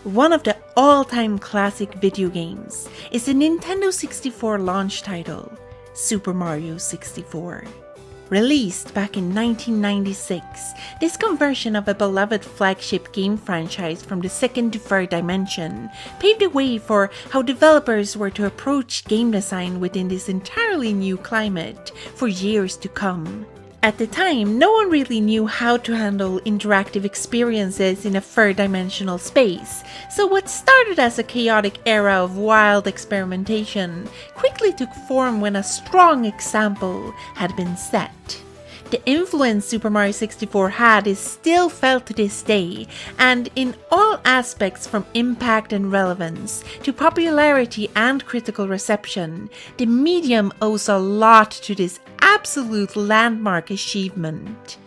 One of the all-time classic video games is the Nintendo 64 launch title, Super Mario 64. Released back in 1996, this conversion of a beloved flagship game franchise from the second to third dimension paved the way for how developers were to approach game design within this entirely new climate for years to come. At the time, no one really knew how to handle interactive experiences in a third-dimensional space, so what started as a chaotic era of wild experimentation quickly took form when a strong example had been set. The influence Super Mario 64 had is still felt to this day, and in all aspects from impact and relevance to popularity and critical reception, the medium owes a lot to this absolute landmark achievement.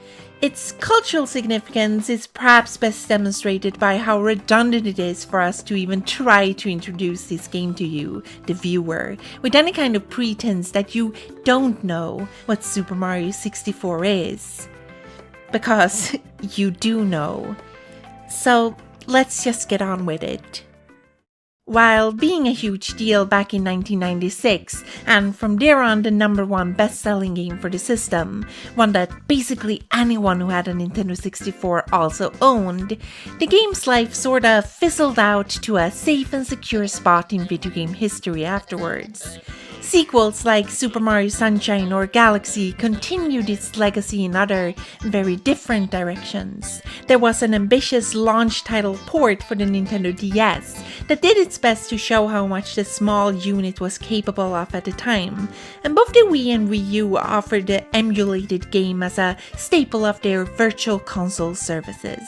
Its cultural significance is perhaps best demonstrated by how redundant it is for us to even try to introduce this game to you, the viewer, with any kind of pretense that you don't know what Super Mario 64 is. Because you do know. So let's just get on with it. While being a huge deal back in 1996, and from there on the #1 best-selling game for the system, one that basically anyone who had a Nintendo 64 also owned, the game's life sorta fizzled out to a safe and secure spot in video game history afterwards. Sequels like Super Mario Sunshine or Galaxy continued its legacy in other, very different directions. There was an ambitious launch title port for the Nintendo DS that did its best to show how much the small unit was capable of at the time, and both the Wii and Wii U offered the emulated game as a staple of their virtual console services.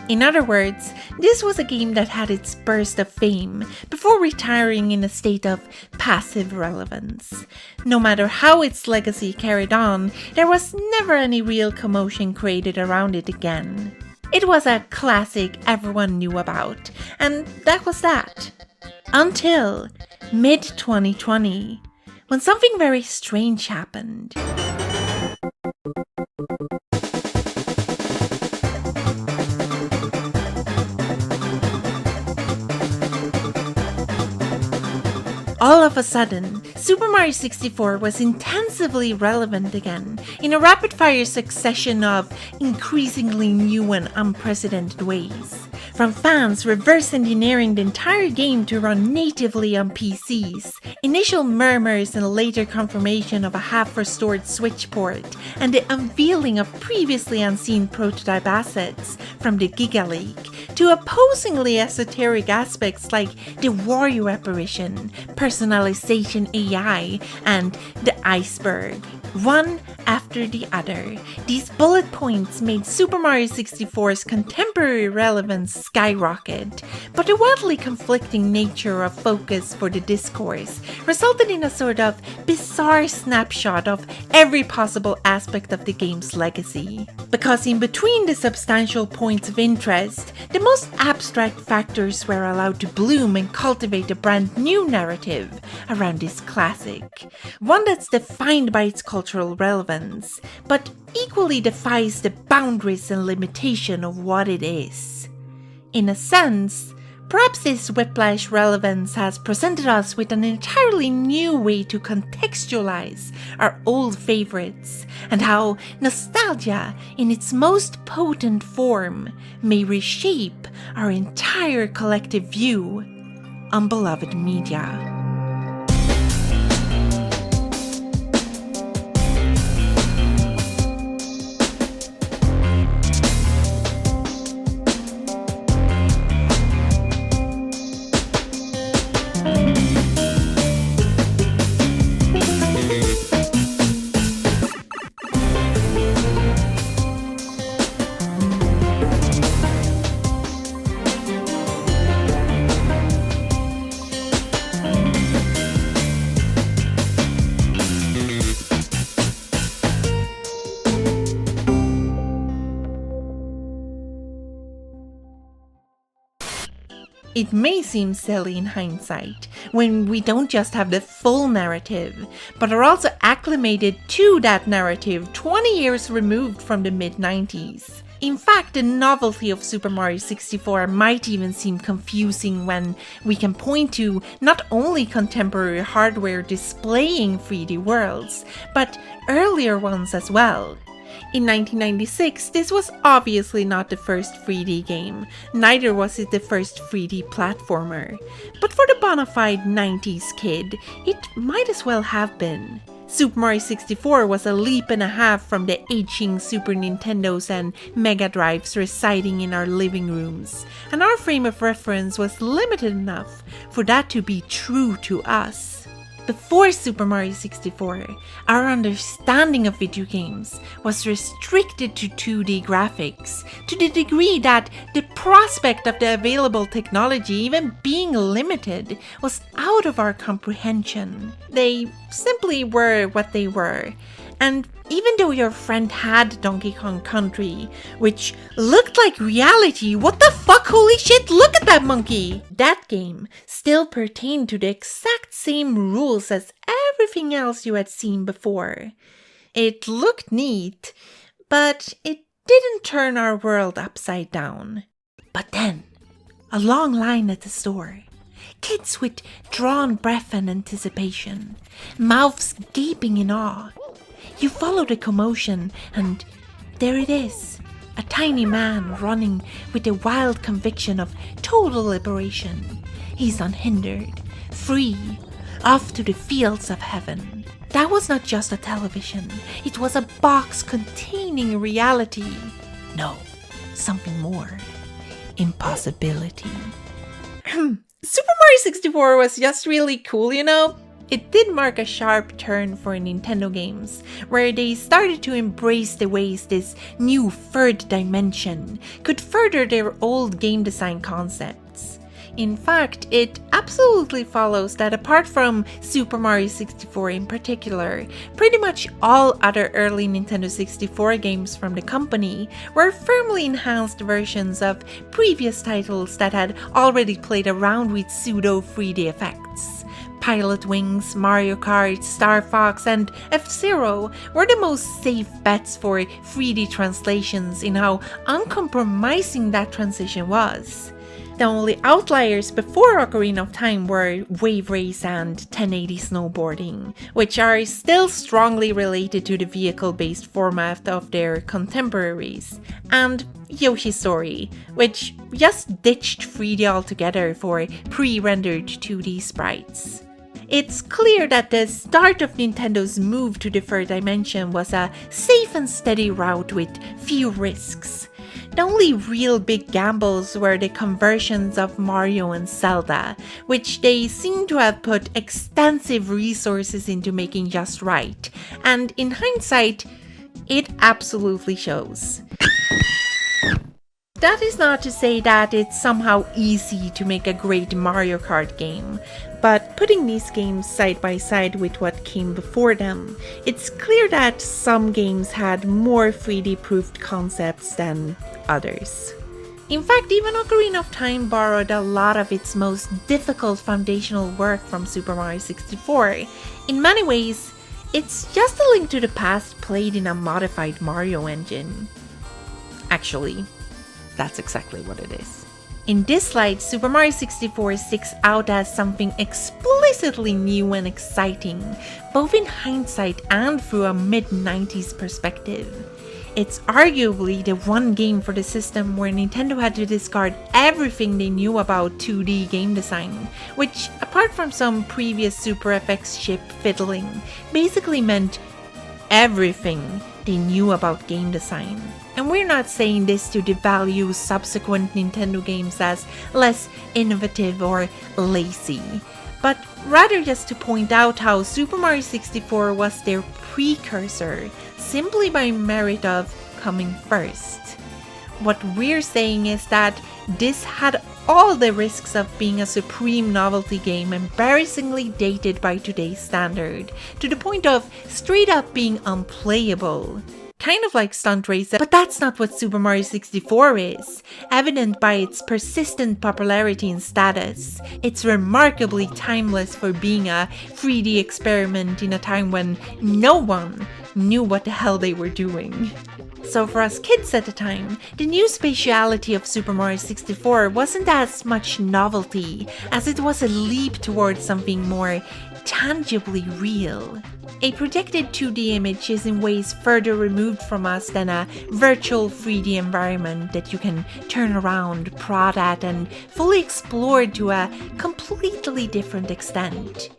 In other words, this was a game that had its burst of fame before retiring in a state of passive relevance. No matter how its legacy carried on, there was never any real commotion created around it again. It was a classic everyone knew about, and that was that. Until mid-2020, when something very strange happened. All of a sudden, Super Mario 64 was intensively relevant again, in a rapid-fire succession of increasingly new and unprecedented ways. From fans reverse engineering the entire game to run natively on PCs, initial murmurs and later confirmation of a half-restored Switch port, and the unveiling of previously unseen prototype assets from the Giga Leak, to opposingly esoteric aspects like the Wario apparition, Personalization AI, and the Iceberg. One after the other, these bullet points made Super Mario 64's contemporary relevance skyrocket, but the wildly conflicting nature of focus for the discourse resulted in a sort of bizarre snapshot of every possible aspect of the game's legacy. Because in between the substantial points of interest, the most abstract factors were allowed to bloom and cultivate a brand new narrative around this classic, one that's defined by its cultural relevance, but equally defies the boundaries and limitation of what it is. In a sense, perhaps this whiplash relevance has presented us with an entirely new way to contextualize our old favorites, and how nostalgia, in its most potent form, may reshape our entire collective view on beloved media. It may seem silly in hindsight, when we don't just have the full narrative, but are also acclimated to that narrative 20 years removed from the mid-90s. In fact, the novelty of Super Mario 64 might even seem confusing when we can point to not only contemporary hardware displaying 3D worlds, but earlier ones as well. In 1996, this was obviously not the first 3D game, neither was it the first 3D platformer. But for the bona fide 90s kid, it might as well have been. Super Mario 64 was a leap and a half from the aging Super Nintendos and Mega Drives residing in our living rooms, and our frame of reference was limited enough for that to be true to us. Before Super Mario 64, our understanding of video games was restricted to 2D graphics, to the degree that the prospect of the available technology even being limited was out of our comprehension. They simply were what they were. And even though your friend had Donkey Kong Country, which looked like reality, what the fuck, holy shit, look at that monkey! That game still pertained to the exact same rules as everything else you had seen before. It looked neat, but it didn't turn our world upside down. But then, a long line at the store. Kids with drawn breath and anticipation, mouths gaping in awe. You follow the commotion, and there it is, a tiny man running with a wild conviction of total liberation. He's unhindered, free, off to the fields of heaven. That was not just a television, it was a box containing reality. No, something more. Impossibility. Super Mario 64 was just really cool, you know? It did mark a sharp turn for Nintendo games, where they started to embrace the ways this new third dimension could further their old game design concepts. In fact, it absolutely follows that apart from Super Mario 64 in particular, pretty much all other early Nintendo 64 games from the company were firmly enhanced versions of previous titles that had already played around with pseudo 3D effects. Pilot Wings, Mario Kart, Star Fox, and F-Zero were the most safe bets for 3D translations in how uncompromising that transition was. The only outliers before Ocarina of Time were Wave Race and 1080 snowboarding, which are still strongly related to the vehicle-based format of their contemporaries, and Yoshi's Story, which just ditched 3D altogether for pre-rendered 2D sprites. It's clear that the start of Nintendo's move to the third dimension was a safe and steady route with few risks. The only real big gambles were the conversions of Mario and Zelda, which they seem to have put extensive resources into making just right, and in hindsight, it absolutely shows. That is not to say that it's somehow easy to make a great Mario Kart game, but putting these games side by side with what came before them, it's clear that some games had more 3D-proofed concepts than others. In fact, even Ocarina of Time borrowed a lot of its most difficult foundational work from Super Mario 64. In many ways, it's just a link to the past played in a modified Mario engine. Actually, that's exactly what it is. In this light, Super Mario 64 sticks out as something explicitly new and exciting, both in hindsight and through a mid-90s perspective. It's arguably the one game for the system where Nintendo had to discard everything they knew about 2D game design, which, apart from some previous Super FX chip fiddling, basically meant everything they knew about game design. And we're not saying this to devalue subsequent Nintendo games as less innovative or lazy, but rather just to point out how Super Mario 64 was their precursor, simply by merit of coming first. What we're saying is that this had all the risks of being a supreme novelty game embarrassingly dated by today's standard, to the point of straight up being unplayable. Kind of like Stunt Racer, but that's not what Super Mario 64 is, evident by its persistent popularity and status. It's remarkably timeless for being a 3D experiment in a time when no one knew what the hell they were doing. So for us kids at the time, the new spatiality of Super Mario 64 wasn't as much novelty as it was a leap towards something more tangibly real. A projected 2D image is in ways further removed from us than a virtual 3D environment that you can turn around, prod at, and fully explore to a completely different extent.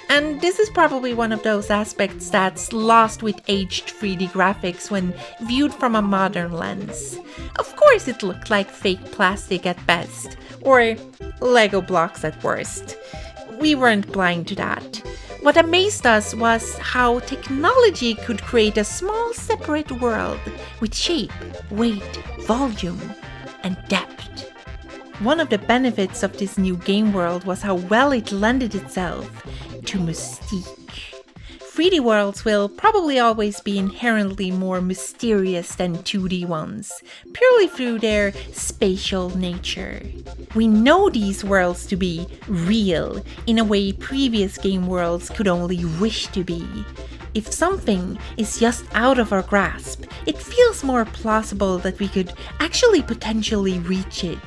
And this is probably one of those aspects that's lost with aged 3D graphics when viewed from a modern lens. Of course it looked like fake plastic at best, or Lego blocks at worst. We weren't blind to that. What amazed us was how technology could create a small separate world with shape, weight, volume, and depth. One of the benefits of this new game world was how well it lended itself to mystique. 3D worlds will probably always be inherently more mysterious than 2D ones, purely through their spatial nature. We know these worlds to be real in a way previous game worlds could only wish to be. If something is just out of our grasp, it feels more plausible that we could actually potentially reach it.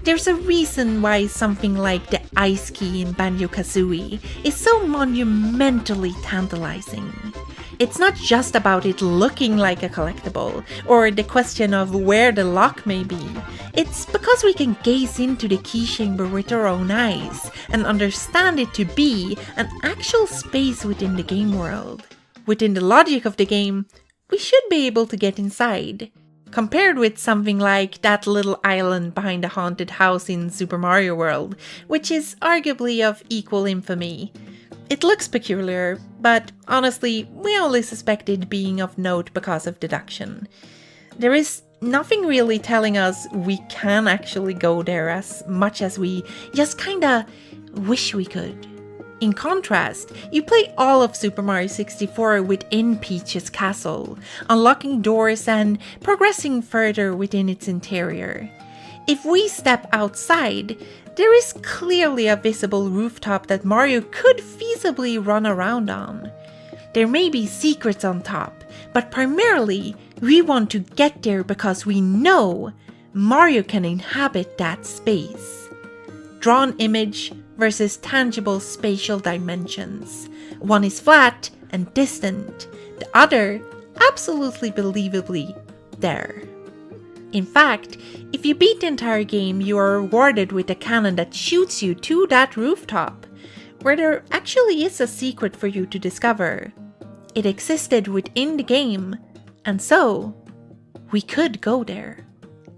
There's a reason why something like the ice key in banjo-kazooie is so monumentally tantalizing. It's not just about it looking like a collectible, or the question of where the lock may be. It's because we can gaze into the key chamber with our own eyes, and understand it to be an actual space within the game world. Within the logic of the game, we should be able to get inside. Compared with something like that little island behind the haunted house in Super Mario World, which is arguably of equal infamy. It looks peculiar, but honestly, we only suspect it being of note because of deduction. There is nothing really telling us we can actually go there as much as we just kinda wish we could. In contrast, you play all of Super Mario 64 within Peach's castle, unlocking doors and progressing further within its interior. If we step outside, there is clearly a visible rooftop that Mario could feasibly run around on. There may be secrets on top, but primarily we want to get there because we know Mario can inhabit that space. Drawn image versus tangible spatial dimensions. One is flat and distant, the other absolutely believably there. In fact, if you beat the entire game, you are rewarded with a cannon that shoots you to that rooftop, where there actually is a secret for you to discover. It existed within the game, and so we could go there.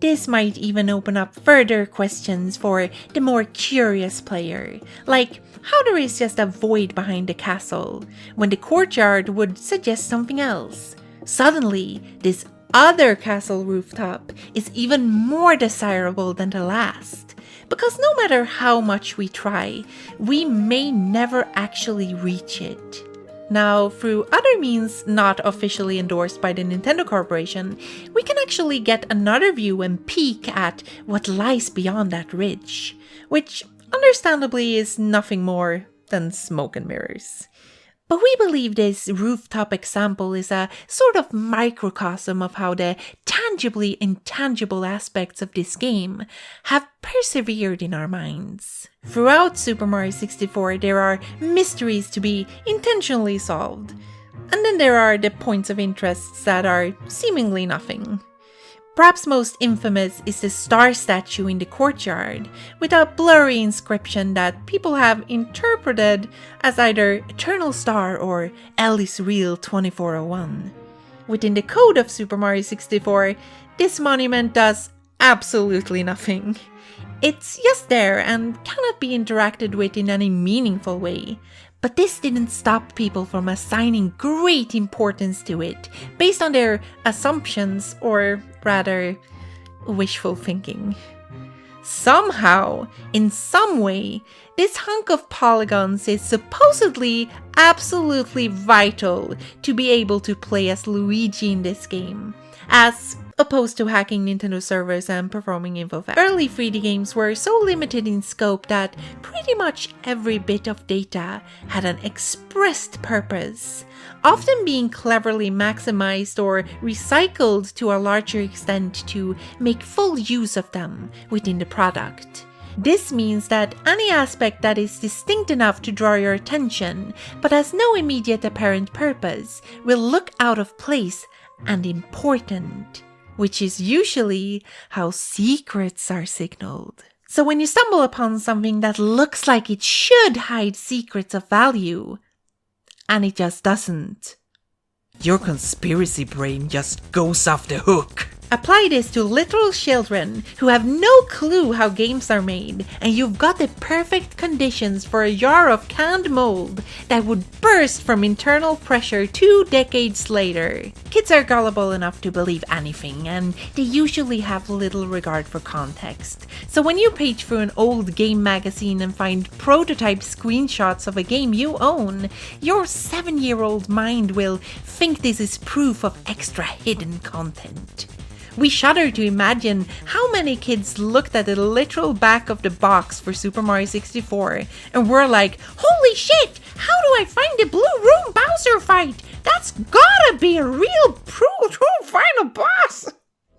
This might even open up further questions for the more curious player, like how there is just a void behind the castle, when the courtyard would suggest something else. Suddenly, this other castle rooftop is even more desirable than the last, because no matter how much we try, we may never actually reach it. Now, through other means not officially endorsed by the Nintendo Corporation, we can actually get another view and peek at what lies beyond that ridge, which understandably is nothing more than smoke and mirrors. But we believe this rooftop example is a sort of microcosm of how the tangibly intangible aspects of this game have persevered in our minds. Throughout Super Mario 64, there are mysteries to be intentionally solved, and then there are the points of interest that are seemingly nothing. Perhaps most infamous is the star statue in the courtyard, with a blurry inscription that people have interpreted as either Eternal Star or Alice Real 2401. Within the code of Super Mario 64, this monument does absolutely nothing. It's just there and cannot be interacted with in any meaningful way. But this didn't stop people from assigning great importance to it, based on their assumptions, or rather, wishful thinking. Somehow, in some way, This hunk of polygons is supposedly absolutely vital to be able to play as Luigi in this game, as opposed to hacking Nintendo servers and performing info theft. Early 3D games were so limited in scope that pretty much every bit of data had an expressed purpose, often being cleverly maximized or recycled to a larger extent to make full use of them within the product. This means that any aspect that is distinct enough to draw your attention, but has no immediate apparent purpose, will look out of place and important, which is usually how secrets are signaled. So when you stumble upon something that looks like it should hide secrets of value, and it just doesn't, your conspiracy brain just goes off the hook. Apply this to literal children who have no clue how games are made, and you've got the perfect conditions for a jar of canned mold that would burst from internal pressure 2 decades later. Kids are gullible enough to believe anything, and they usually have little regard for context. So when you page through an old game magazine and find prototype screenshots of a game you own, your 7-year-old mind will think this is proof of extra hidden content. We shudder to imagine how many kids looked at the literal back of the box for Super Mario 64 and were like, "Holy shit, how do I find the Blue Room Bowser fight? That's gotta be a real true final boss!"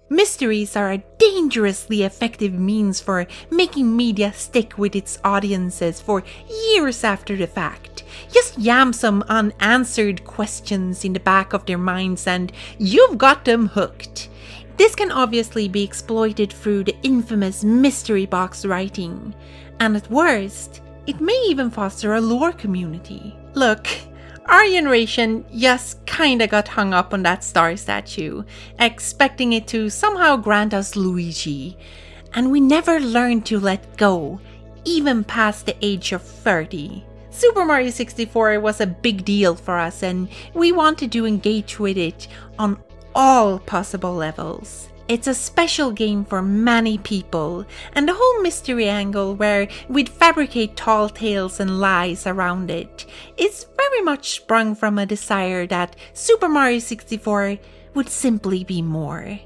Mysteries are a dangerously effective means for making media stick with its audiences for years after the fact. Just yam some unanswered questions in the back of their minds and you've got them hooked. This can obviously be exploited through the infamous mystery box writing, and at worst, it may even foster a lore community. Look, our generation just kinda got hung up on that star statue, expecting it to somehow grant us Luigi, and we never learned to let go, even past the age of 30. Super Mario 64 was a big deal for us, and we wanted to engage with it on all possible levels. It's a special game for many people, and the whole mystery angle where we'd fabricate tall tales and lies around it is very much sprung from a desire that Super Mario 64 would simply be more.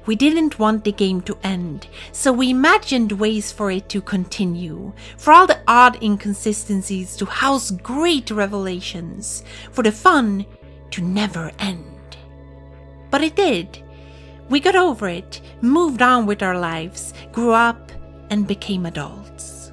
We didn't want the game to end, so we imagined ways for it to continue, for all the odd inconsistencies to house great revelations, for the fun to never end. But it did. We got over it, moved on with our lives, grew up, and became adults.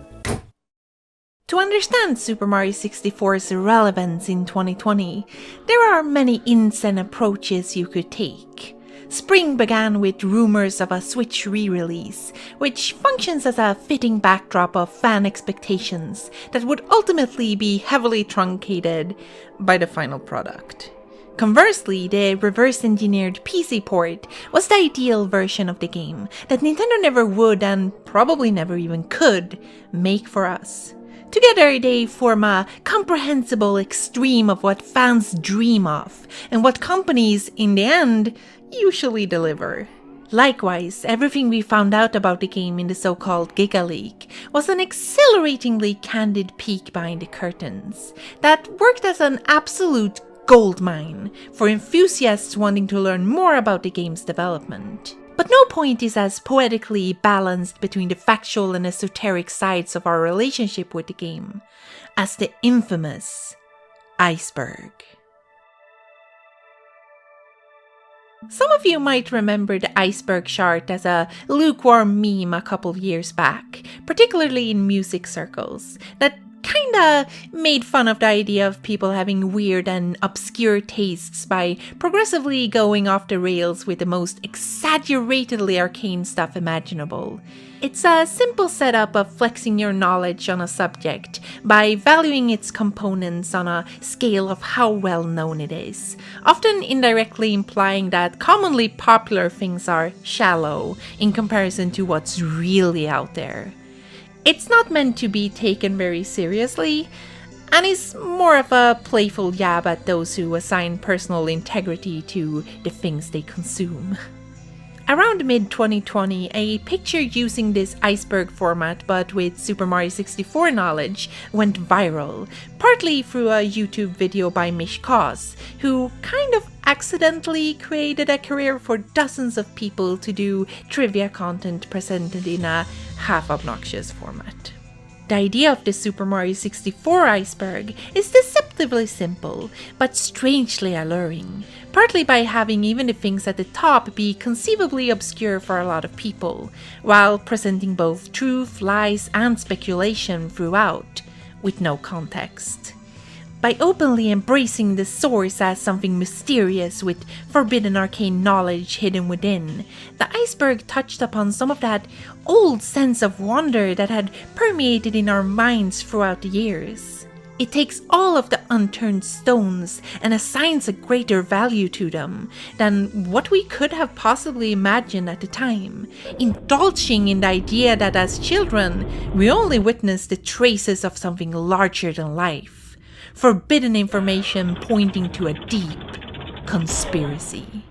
To understand Super Mario 64's relevance in 2020, there are many ins and approaches you could take. Spring began with rumors of a Switch re-release, which functions as a fitting backdrop of fan expectations that would ultimately be heavily truncated by the final product. Conversely, the reverse-engineered PC port was the ideal version of the game that Nintendo never would and probably never even could make for us. Together, they form a comprehensible extreme of what fans dream of and what companies, in the end, usually deliver. Likewise, everything we found out about the game in the so-called Giga Leak was an exhilaratingly candid peek behind the curtains that worked as an absolute goldmine for enthusiasts wanting to learn more about the game's development. But no point is as poetically balanced between the factual and esoteric sides of our relationship with the game as the infamous Iceberg. Some of you might remember the iceberg chart as a lukewarm meme a couple years back, particularly in music circles, that kinda made fun of the idea of people having weird and obscure tastes by progressively going off the rails with the most exaggeratedly arcane stuff imaginable. It's a simple setup of flexing your knowledge on a subject by valuing its components on a scale of how well known it is, often indirectly implying that commonly popular things are shallow in comparison to what's really out there. It's not meant to be taken very seriously, and is more of a playful jab at those who assign personal integrity to the things they consume. Around mid-2020, a picture using this iceberg format but with Super Mario 64 knowledge went viral, partly through a YouTube video by Mish Cause, who kind of accidentally created a career for dozens of people to do trivia content presented in a half-obnoxious format. The idea of the Super Mario 64 iceberg is deceptively simple, but strangely alluring, partly by having even the things at the top be conceivably obscure for a lot of people, while presenting both truth, lies, and speculation throughout, with no context. By openly embracing the source as something mysterious with forbidden arcane knowledge hidden within, the iceberg touched upon some of that old sense of wonder that had permeated in our minds throughout the years. It takes all of the unturned stones and assigns a greater value to them than what we could have possibly imagined at the time, indulging in the idea that as children, we only witnessed the traces of something larger than life. Forbidden information pointing to a deep conspiracy.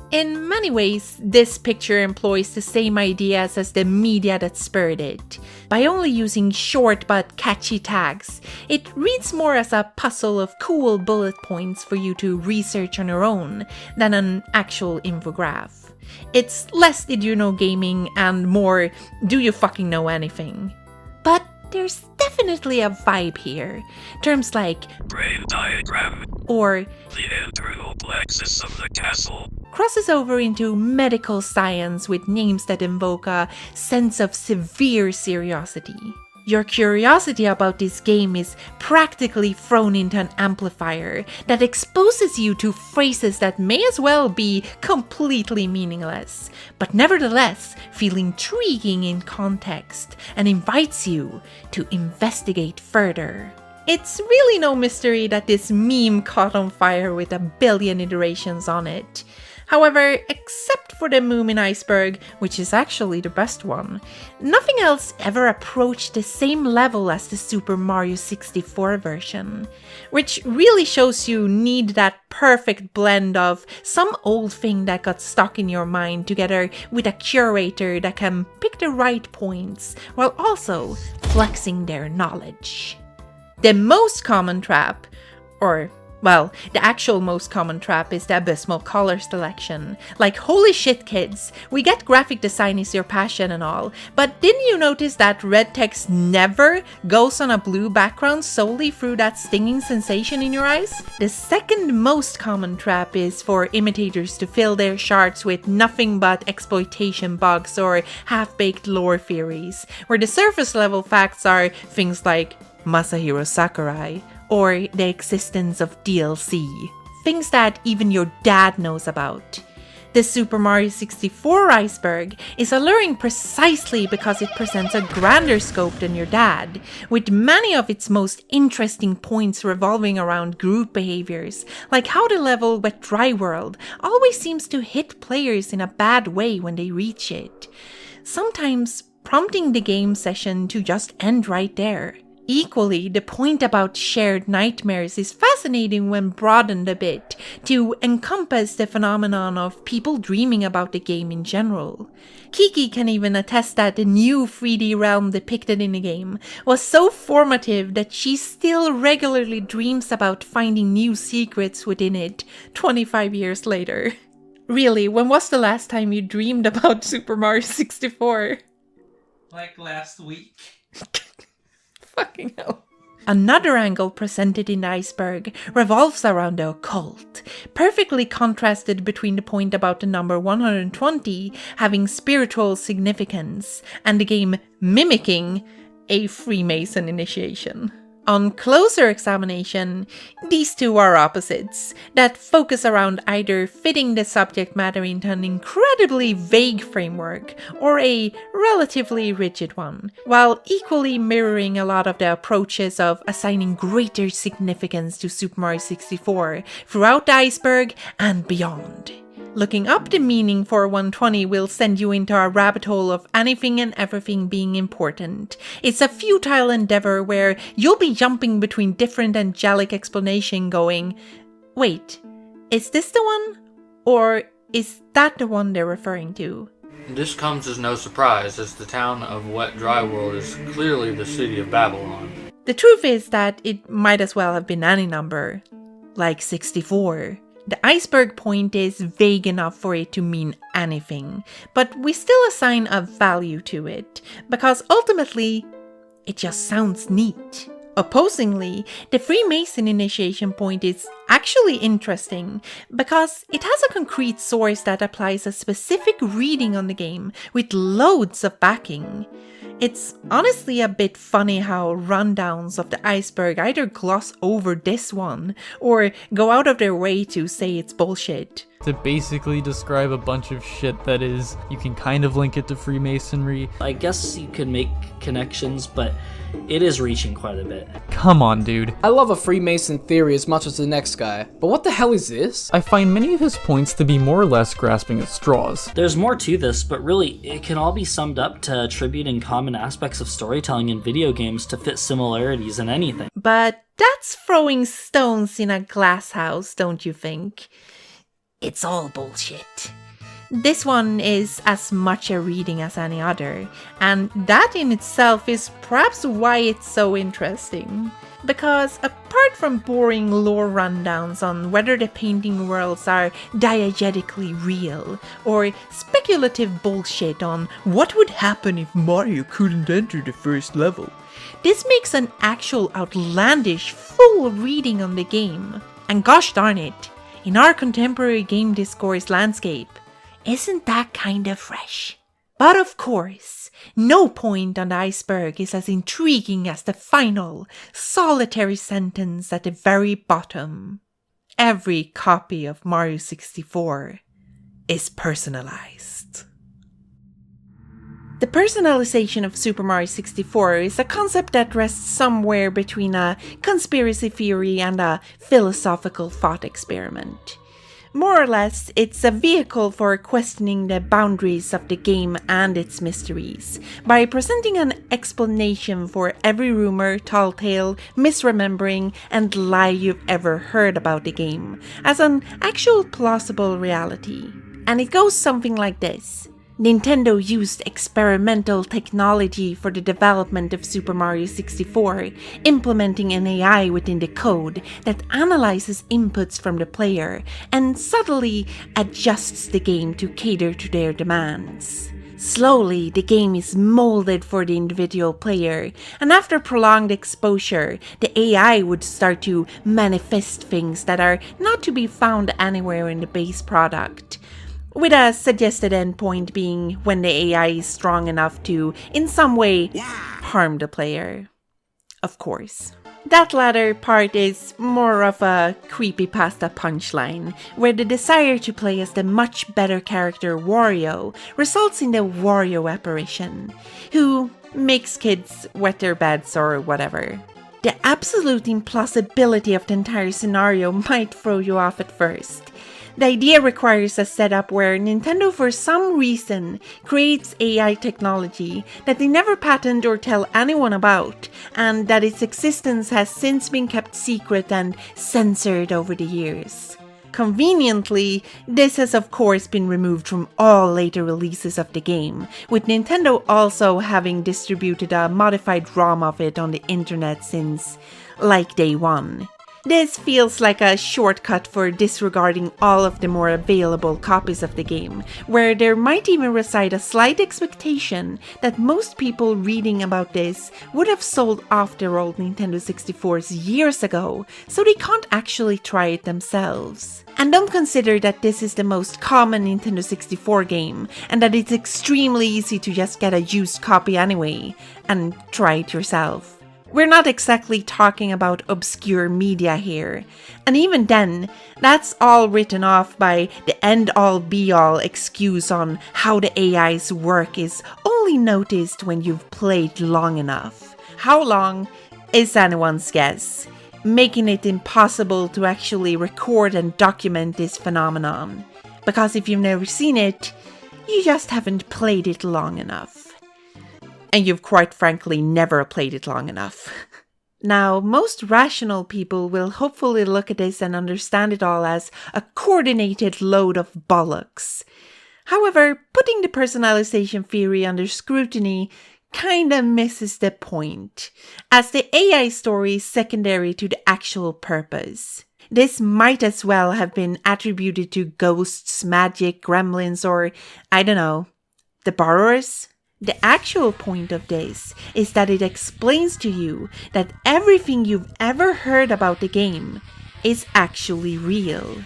In many ways, this picture employs the same ideas as the media that spurred it. By only using short but catchy tags, it reads more as a puzzle of cool bullet points for you to research on your own than an actual infograph. It's less did you know gaming and more do you fucking know anything. But there's definitely a vibe here. Terms like brain diagram or the internal plexus of the castle crosses over into medical science with names that invoke a sense of severe seriosity. Your curiosity about this game is practically thrown into an amplifier that exposes you to phrases that may as well be completely meaningless, but nevertheless feel intriguing in context and invites you to investigate further. It's really no mystery that this meme caught on fire with a billion iterations on it. However, except for the Moomin Iceberg, which is actually the best one, nothing else ever approached the same level as the Super Mario 64 version, which really shows you need that perfect blend of some old thing that got stuck in your mind together with a curator that can pick the right points while also flexing their knowledge. The most common trap, well, the actual most common trap is the abysmal color selection. Like, holy shit kids, we get graphic design is your passion and all, but didn't you notice that red text never goes on a blue background solely through that stinging sensation in your eyes? The second most common trap is for imitators to fill their charts with nothing but exploitation bugs or half-baked lore theories, where the surface level facts are things like Masahiro Sakurai, or the existence of DLC. Things that even your dad knows about. The Super Mario 64 iceberg is alluring precisely because it presents a grander scope than your dad, with many of its most interesting points revolving around group behaviors, like how the level Wet Dry World always seems to hit players in a bad way when they reach it, sometimes prompting the game session to just end right there. Equally, the point about shared nightmares is fascinating when broadened a bit to encompass the phenomenon of people dreaming about the game in general. Kiki can even attest that the new 3D realm depicted in the game was so formative that she still regularly dreams about finding new secrets within it 25 years later. Really, when was the last time you dreamed about Super Mario 64? Like last week. Fucking hell. Another angle presented in the iceberg revolves around the occult, perfectly contrasted between the point about the number 120 having spiritual significance and the game mimicking a Freemason initiation. On closer examination, these two are opposites that focus around either fitting the subject matter into an incredibly vague framework or a relatively rigid one, while equally mirroring a lot of the approaches of assigning greater significance to Super Mario 64 throughout the iceberg and beyond. Looking up the meaning for 120 will send you into a rabbit hole of anything and everything being important. It's a futile endeavor where you'll be jumping between different angelic explanations going, wait, is this the one? Or Is that the one they're referring to? This comes as no surprise, as the town of Wet Dry World is clearly the city of Babylon. The truth is that it might as well have been any number, like 64. The iceberg point is vague enough for it to mean anything, but we still assign a value to it, because ultimately, it just sounds neat. Opposingly, the Freemason initiation point is actually interesting because it has a concrete source that applies a specific reading on the game with loads of backing. It's honestly a bit funny how rundowns of the iceberg either gloss over this one or go out of their way to say it's bullshit. To basically describe a bunch of shit that is, you can kind of link it to Freemasonry. I guess you could make connections, but it is reaching quite a bit. Come on, dude. I love a Freemason theory as much as the next guy, but what the hell is this? I find many of his points to be more or less grasping at straws. There's more to this, but really, it can all be summed up to attributing common aspects of storytelling in video games to fit similarities in anything. But that's throwing stones in a glass house, don't you think? It's all bullshit. This one is as much a reading as any other, and that in itself is perhaps why it's so interesting. Because apart from boring lore rundowns on whether the painting worlds are diegetically real, or speculative bullshit on what would happen if Mario couldn't enter the first level, this makes an actual outlandish full reading on the game. And gosh darn it, in our contemporary game discourse landscape, isn't that kinda fresh? But of course, no point on the iceberg is as intriguing as the final, solitary sentence at the very bottom. Every copy of Mario 64 is personalized. The personalization of Super Mario 64 is a concept that rests somewhere between a conspiracy theory and a philosophical thought experiment. More or less, it's a vehicle for questioning the boundaries of the game and its mysteries, by presenting an explanation for every rumor, tall tale, misremembering, and lie you've ever heard about the game, as an actual plausible reality. And it goes something like this. Nintendo used experimental technology for the development of Super Mario 64, implementing an AI within the code that analyzes inputs from the player and subtly adjusts the game to cater to their demands. Slowly, the game is molded for the individual player, and after prolonged exposure, the AI would start to manifest things that are not to be found anywhere in the base product. With a suggested endpoint being when the AI is strong enough to, in some way, harm the player. Of course. That latter part is more of a creepypasta punchline, where the desire to play as the much better character Wario results in the Wario apparition, who makes kids wet their beds or whatever. The absolute implausibility of the entire scenario might throw you off at first. The idea requires a setup where Nintendo for some reason creates AI technology that they never patent or tell anyone about, and that its existence has since been kept secret and censored over the years. Conveniently, this has of course been removed from all later releases of the game, with Nintendo also having distributed a modified ROM of it on the internet since, like, day one. This feels like a shortcut for disregarding all of the more available copies of the game, where there might even reside a slight expectation that most people reading about this would have sold off their old Nintendo 64s years ago, so they can't actually try it themselves. And don't consider that this is the most common Nintendo 64 game, and that it's extremely easy to just get a used copy anyway, and try it yourself. We're not exactly talking about obscure media here, and even then, that's all written off by the end-all be-all excuse on how the AI's work is only noticed when you've played long enough. How long is anyone's guess, making it impossible to actually record and document this phenomenon. Because if you've never seen it, you just haven't played it long enough. And you've quite frankly never played it long enough. Now, most rational people will hopefully look at this and understand it all as a coordinated load of bollocks. However, putting the personalization theory under scrutiny kinda misses the point, as the AI story is secondary to the actual purpose. This might as well have been attributed to ghosts, magic, gremlins, or, I don't know, the borrowers? The actual point of this is that it explains to you that everything you've ever heard about the game is actually real.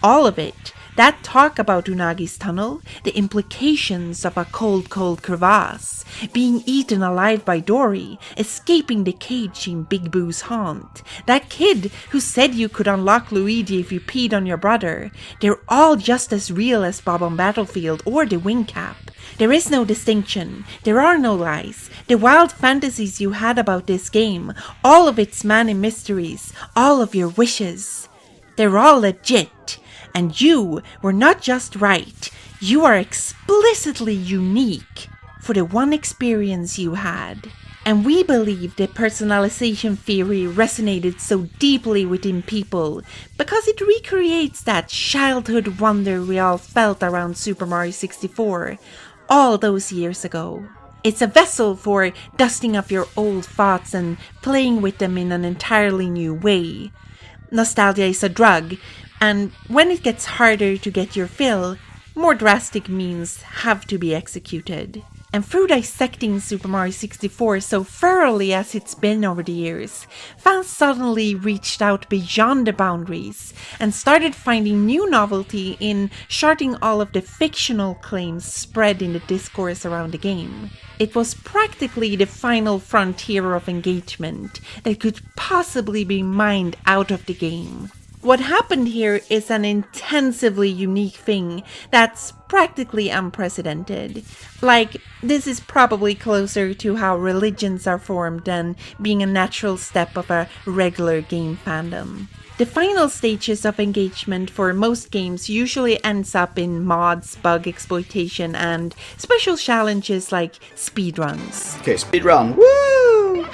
All of it. That talk about Unagi's tunnel, the implications of a cold crevasse, being eaten alive by Dory, escaping the cage in Big Boo's haunt, that kid who said you could unlock Luigi if you peed on your brother, they're all just as real as Bob on Battlefield or the wing cap. There is no distinction, there are no lies. The wild fantasies you had about this game, all of its many mysteries, all of your wishes, they're all legit. And you were not just right, you are explicitly unique for the one experience you had. And we believe the personalization theory resonated so deeply within people because it recreates that childhood wonder we all felt around Super Mario 64 all those years ago. It's a vessel for dusting off your old thoughts and playing with them in an entirely new way. Nostalgia is a drug, and when it gets harder to get your fill, more drastic means have to be executed. And through dissecting Super Mario 64 so thoroughly as it's been over the years, fans suddenly reached out beyond the boundaries and started finding new novelty in charting all of the fictional claims spread in the discourse around the game. It was practically the final frontier of engagement that could possibly be mined out of the game. What happened here is an intensively unique thing that's practically unprecedented. Like, this is probably closer to how religions are formed than being a natural step of a regular game fandom. The final stages of engagement for most games usually ends up in mods, bug exploitation, and special challenges like speedruns. Okay, speedrun. Woo!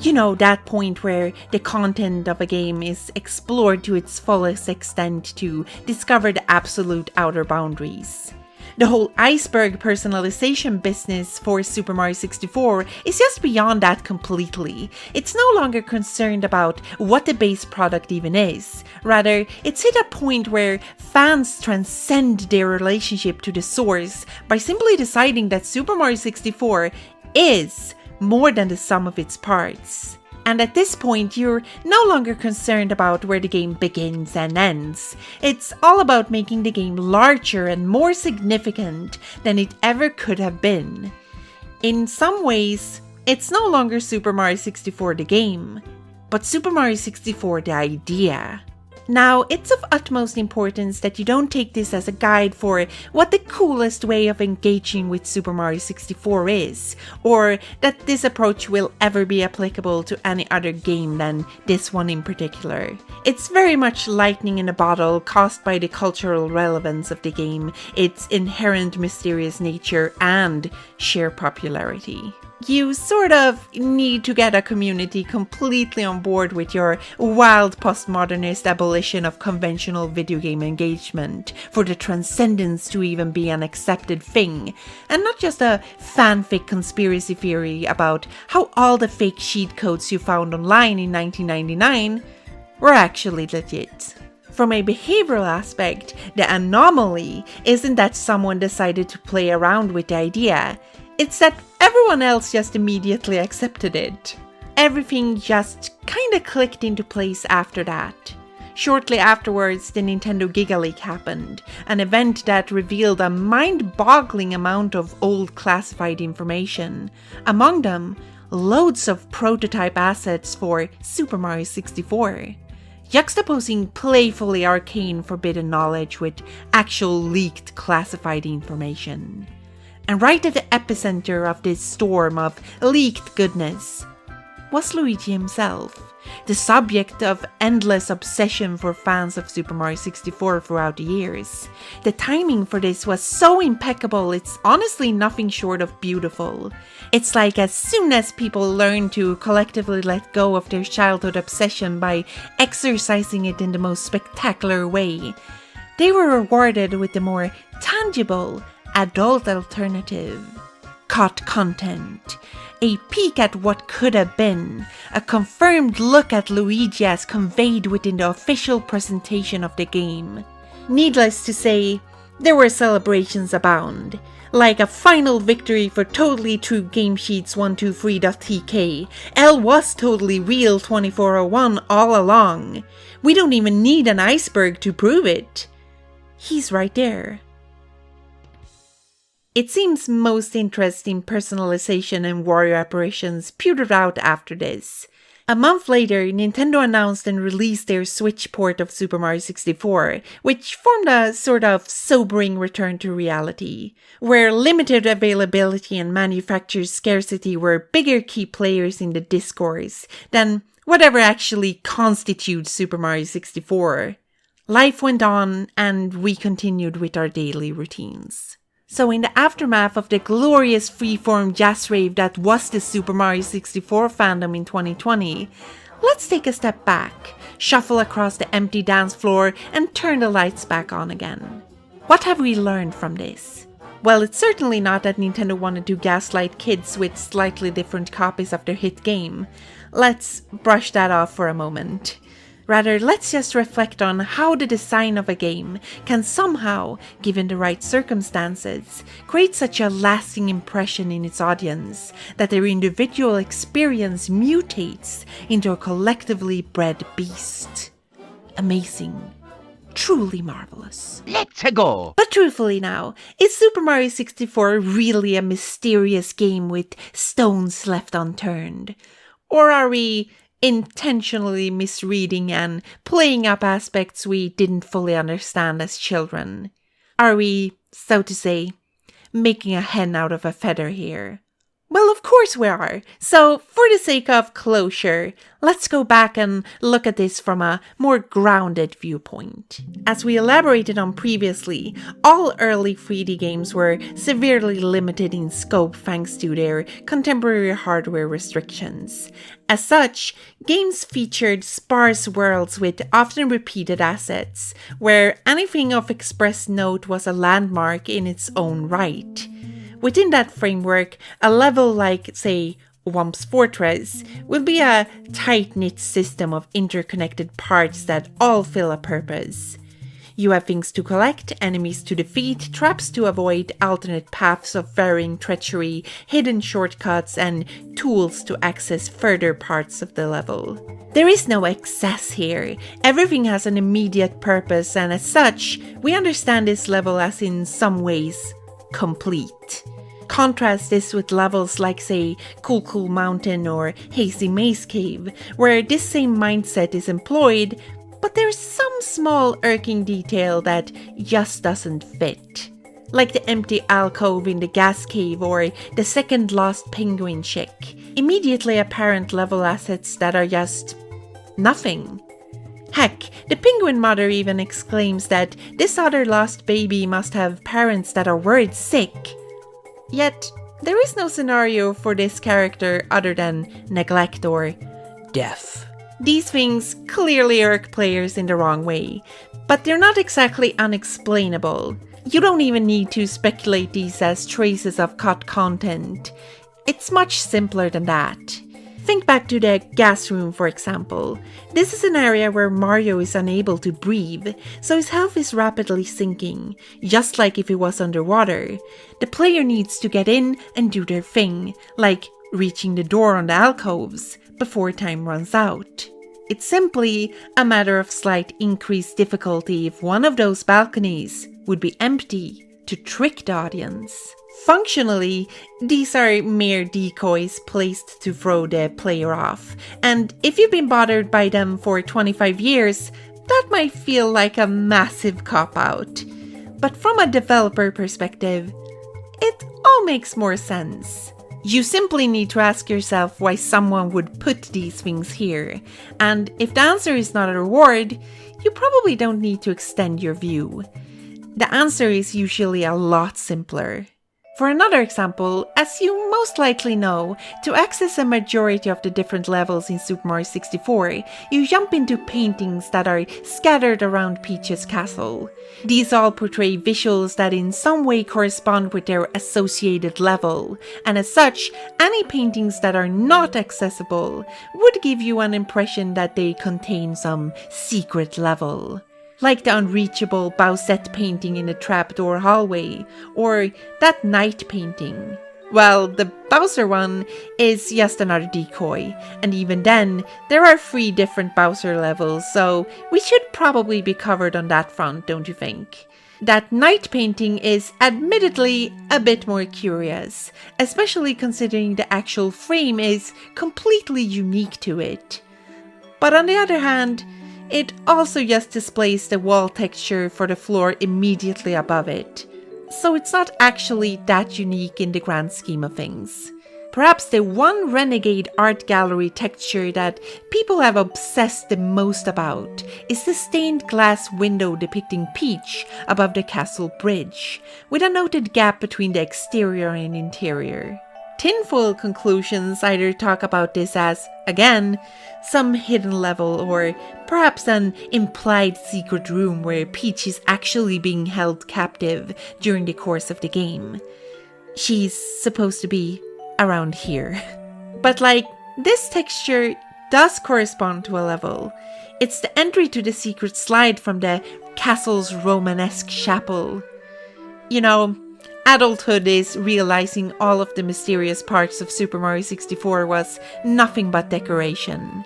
You know, that point where the content of a game is explored to its fullest extent to discover the absolute outer boundaries. The whole iceberg personalization business for Super Mario 64 is just beyond that completely. It's no longer concerned about what the base product even is. Rather, it's hit a point where fans transcend their relationship to the source by simply deciding that Super Mario 64 is more than the sum of its parts. And at this point, you're no longer concerned about where the game begins and ends. It's all about making the game larger and more significant than it ever could have been. In some ways, it's no longer Super Mario 64 the game, but Super Mario 64 the idea. Now, it's of utmost importance that you don't take this as a guide for what the coolest way of engaging with Super Mario 64 is, or that this approach will ever be applicable to any other game than this one in particular. It's very much lightning in a bottle caused by the cultural relevance of the game, its inherent mysterious nature, and sheer popularity. You sort of need to get a community completely on board with your wild postmodernist abolition of conventional video game engagement for the transcendence to even be an accepted thing, and not just a fanfic conspiracy theory about how all the fake cheat codes you found online in 1999 were actually legit. From a behavioral aspect, the anomaly isn't that someone decided to play around with the idea. It's that everyone else just immediately accepted it. Everything just kinda clicked into place after that. Shortly afterwards, the Nintendo Giga Leak happened, an event that revealed a mind-boggling amount of old classified information. Among them, loads of prototype assets for Super Mario 64. Juxtaposing playfully arcane forbidden knowledge with actual leaked classified information. And right at the epicenter of this storm of leaked goodness was Luigi himself, the subject of endless obsession for fans of Super Mario 64 throughout the years. The timing for this was so impeccable, it's honestly nothing short of beautiful. It's like as soon as people learn to collectively let go of their childhood obsession by exercising it in the most spectacular way, they were rewarded with the more tangible, adult alternative. Cut content. A peek at what could have been, a confirmed look at Luigi as conveyed within the official presentation of the game. Needless to say, there were celebrations abound. Like a final victory for Totally True Game Sheets 123.tk, L was totally real 2401 all along. We don't even need an iceberg to prove it. He's right there. It seems most interest in personalization and Wario apparitions petered out after this. A month later, Nintendo announced and released their Switch port of Super Mario 64, which formed a sort of sobering return to reality, where limited availability and manufacturer scarcity were bigger key players in the discourse than whatever actually constitutes Super Mario 64. Life went on, and we continued with our daily routines. So in the aftermath of the glorious freeform jazz rave that was the Super Mario 64 fandom in 2020, let's take a step back, shuffle across the empty dance floor, and turn the lights back on again. What have we learned from this? Well, it's certainly not that Nintendo wanted to gaslight kids with slightly different copies of their hit game. Let's brush that off for a moment. Rather, let's just reflect on how the design of a game can somehow, given the right circumstances, create such a lasting impression in its audience that their individual experience mutates into a collectively bred beast. Amazing. Truly marvelous. Let's go! But truthfully now, is Super Mario 64 really a mysterious game with stones left unturned? Or are we intentionally misreading and playing up aspects we didn't fully understand as children? Are we, so to say, making a hen out of a feather here? Well, of course we are. So, for the sake of closure, let's go back and look at this from a more grounded viewpoint. As we elaborated on previously, all early 3D games were severely limited in scope thanks to their contemporary hardware restrictions. As such, games featured sparse worlds with often repeated assets, where anything of express note was a landmark in its own right. Within that framework, a level like, say, Whomp's Fortress will be a tight-knit system of interconnected parts that all fill a purpose. You have things to collect, enemies to defeat, traps to avoid, alternate paths of varying treachery, hidden shortcuts, and tools to access further parts of the level. There is no excess here. Everything has an immediate purpose, and as such, we understand this level as in some ways complete. Contrast this with levels like, say, Cool Mountain or Hazy Maze Cave, where this same mindset is employed, but there's some small irking detail that just doesn't fit. Like the empty alcove in the gas cave or the second lost penguin chick. Immediately apparent level assets that are just nothing. Heck, the penguin mother even exclaims that this other lost baby must have parents that are worried sick. Yet, there is no scenario for this character other than neglect or death. These things clearly irk players in the wrong way, but they're not exactly unexplainable. You don't even need to speculate these as traces of cut content. It's much simpler than that. Think back to the gas room, for example. This is an area where Mario is unable to breathe, so his health is rapidly sinking, just like if he was underwater. The player needs to get in and do their thing, like reaching the door on the alcoves, before time runs out. It's simply a matter of slight increased difficulty if one of those balconies would be empty to trick the audience. Functionally, these are mere decoys placed to throw the player off, and if you've been bothered by them for 25 years, that might feel like a massive cop-out. But from a developer perspective, it all makes more sense. You simply need to ask yourself why someone would put these things here, and if the answer is not a reward, you probably don't need to extend your view. The answer is usually a lot simpler. For another example, as you most likely know, to access a majority of the different levels in Super Mario 64, you jump into paintings that are scattered around Peach's castle. These all portray visuals that in some way correspond with their associated level, and as such, any paintings that are not accessible would give you an impression that they contain some secret level. Like the unreachable Bowsette painting in the trapdoor hallway, or that night painting. Well, the Bowser one is just another decoy, and even then, there are 3 different Bowser levels, so we should probably be covered on that front, don't you think? That night painting is admittedly a bit more curious, especially considering the actual frame is completely unique to it. But on the other hand, it also just displays the wall texture for the floor immediately above it, so it's not actually that unique in the grand scheme of things. Perhaps the one renegade art gallery texture that people have obsessed the most about is the stained glass window depicting Peach above the castle bridge, with a noted gap between the exterior and interior. Tinfoil conclusions either talk about this as, again, some hidden level, or perhaps an implied secret room where Peach is actually being held captive during the course of the game. She's supposed to be around here. But this texture does correspond to a level. It's the entry to the secret slide from the castle's Romanesque chapel. You know, adulthood is realizing all of the mysterious parts of Super Mario 64 was nothing but decoration.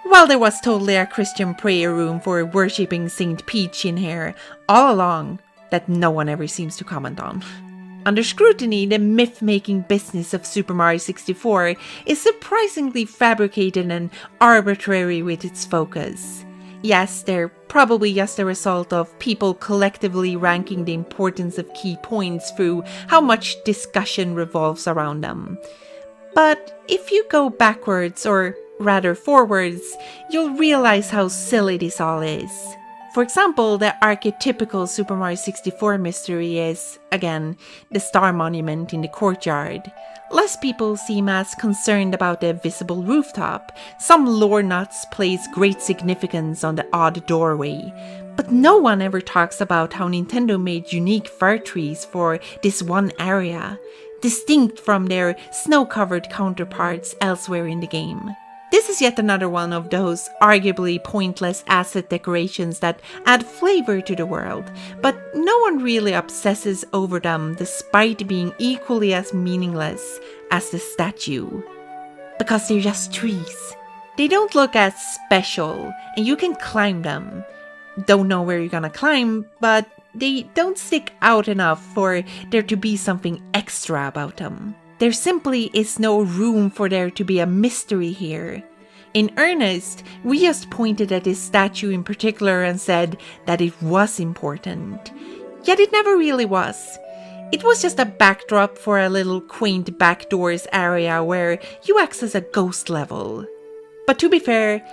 While there was totally a Christian prayer room for worshipping Saint Peach in here all along that no one ever seems to comment on. Under scrutiny, the myth-making business of Super Mario 64 is surprisingly fabricated and arbitrary with its focus. Yes, they're probably just a result of people collectively ranking the importance of key points through how much discussion revolves around them. But if you go backwards, or rather forwards, you'll realize how silly this all is. For example, the archetypical Super Mario 64 mystery is, again, the star monument in the courtyard. Less people seem as concerned about the visible rooftop. Some lore nuts place great significance on the odd doorway. But no one ever talks about how Nintendo made unique fir trees for this one area, distinct from their snow-covered counterparts elsewhere in the game. This is yet another one of those arguably pointless asset decorations that add flavor to the world, but no one really obsesses over them despite being equally as meaningless as the statue. Because they're just trees. They don't look as special, and you can climb them. Don't know where you're gonna climb, but they don't stick out enough for there to be something extra about them. There simply is no room for there to be a mystery here. In earnest, we just pointed at this statue in particular and said that it was important. Yet it never really was. It was just a backdrop for a little quaint backdoors area where you access a ghost level. But to be fair,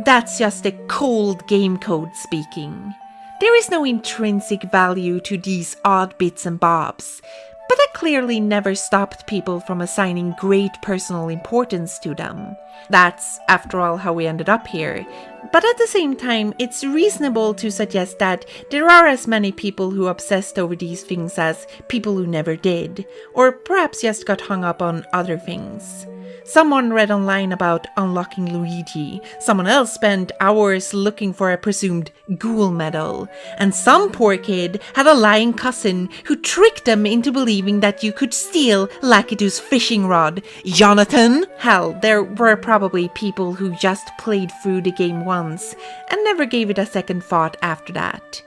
that's just the cold game code speaking. There is no intrinsic value to these odd bits and bobs. But that clearly never stopped people from assigning great personal importance to them. That's, after all, how we ended up here. But at the same time, it's reasonable to suggest that there are as many people who obsessed over these things as people who never did, or perhaps just got hung up on other things. Someone read online about unlocking Luigi, someone else spent hours looking for a presumed ghoul medal, and some poor kid had a lying cousin who tricked them into believing that you could steal Lakitu's fishing rod. Jonathan? Hell, there were probably people who just played through the game once and never gave it a second thought after that.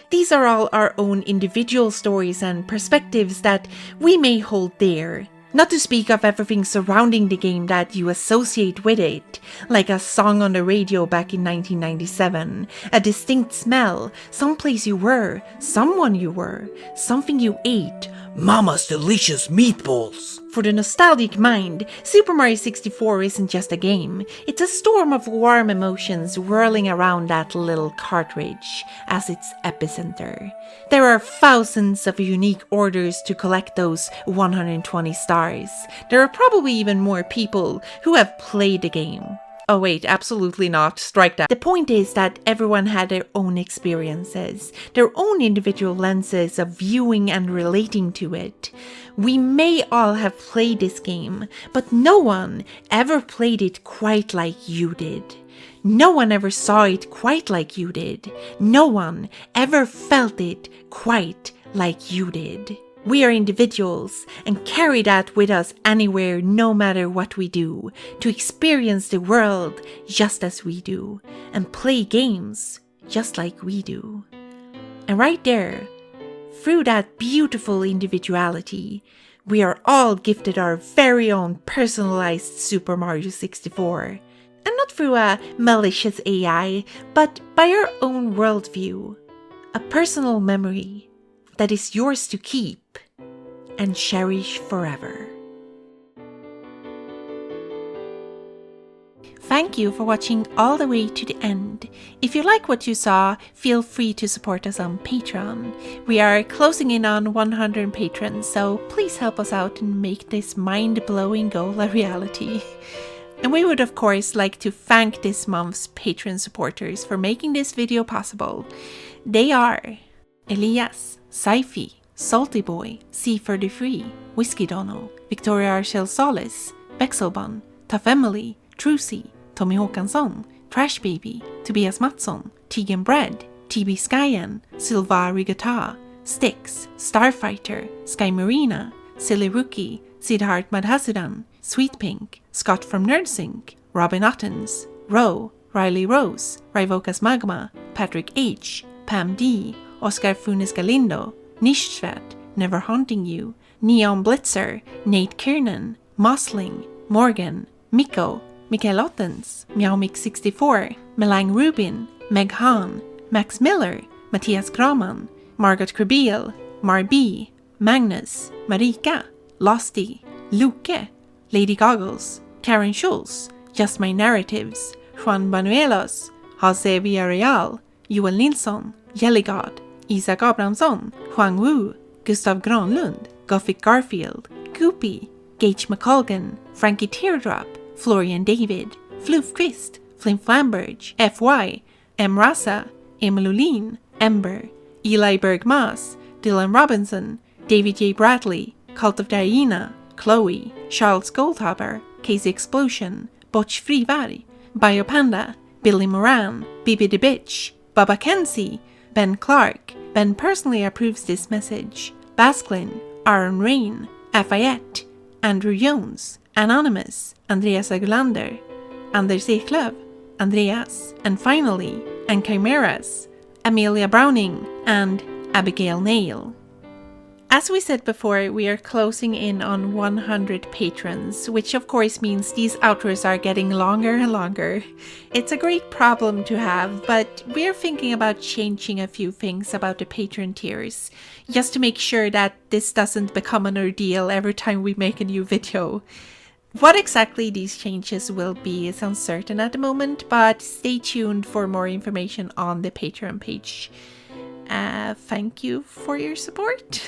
These are all our own individual stories and perspectives that we may hold dear. Not to speak of everything surrounding the game that you associate with it, like a song on the radio back in 1997, a distinct smell, someplace you were, someone you were, something you ate, Mama's delicious meatballs. For the nostalgic mind, Super Mario 64 isn't just a game, it's a storm of warm emotions whirling around that little cartridge as its epicenter. There are thousands of unique orders to collect those 120 stars. There are probably even more people who have played the game. Oh wait, absolutely not. Strike that. The point is that everyone had their own experiences, their own individual lenses of viewing and relating to it. We may all have played this game, but no one ever played it quite like you did. No one ever saw it quite like you did. No one ever felt it quite like you did. We are individuals and carry that with us anywhere, no matter what we do, to experience the world just as we do and play games just like we do. And right there, through that beautiful individuality, we are all gifted our very own personalized Super Mario 64. And not through a malicious AI, but by our own worldview. A personal memory that is yours to keep and cherish forever. Thank you for watching all the way to the end. If you like what you saw, feel free to support us on Patreon. We are closing in on 100 patrons, so please help us out and make this mind-blowing goal a reality. And we would of course like to thank this month's Patreon supporters for making this video possible. They are Elias, Saifi, Salty Boy, C33, Whiskey Dono, Victoria Arshel Solis, Bexelbon, Tough Emily, Trucy, Tommy Håkansson, Trash Baby, Tobias Mattsson, Tegan Bread, TB Skyen, Silva Rigata, Styx, Starfighter, Sky Marina, Silly Rookie, Siddharth Madhasudan, Sweet Pink, Scott from Nerdsync, Robin Ottens, Ro, Riley Rose, Rivokas Magma, Patrick H, Pam D, Oscar Funes Galindo, Nishsvet, Never Haunting You, Neon Blitzer, Nate Kiernan, Mosling, Morgan, Miko, Mikael Ottens, Meowmix64, Melang Rubin, Meg Han, Max Miller, Matthias Graman, Margot Krebiel, Marby, Magnus, Marika, Losty, Luke, Lady Goggles, Karen Schulz, Just My Narratives, Juan Banuelos, Jose Villarreal, Joel Nilsson, Jelligod, Isak Abrahamsson, Huang Wu, Gustav Granlund, Gothic Garfield, Goopy, Gage McColgan, Frankie Teardrop, Florian David, Floofquist, Flim Flamberge, FY, M. Rasa, Emilulin, Ember, Eli Bergmas, Dylan Robinson, David J. Bradley, Cult of Diana, Chloe, Charles Goldhaber, Casey Explosion, Botch Frivari, Biopanda, Billy Moran, Bibi the Bitch, Baba Kenzie, Ben Clark. Ben personally approves this message. Basklin, Aaron Rain, Afayette, Andrew Jones, Anonymous, Andreas Agulander, Anders Eklöv, Andreas, and finally, and Chimeras, Amelia Browning, and Abigail Nail. As we said before, we are closing in on 100 patrons, which of course means these outros are getting longer and longer. It's a great problem to have, but we're thinking about changing a few things about the patron tiers, just to make sure that this doesn't become an ordeal every time we make a new video. What exactly these changes will be is uncertain at the moment, but stay tuned for more information on the Patreon page. Thank you for your support.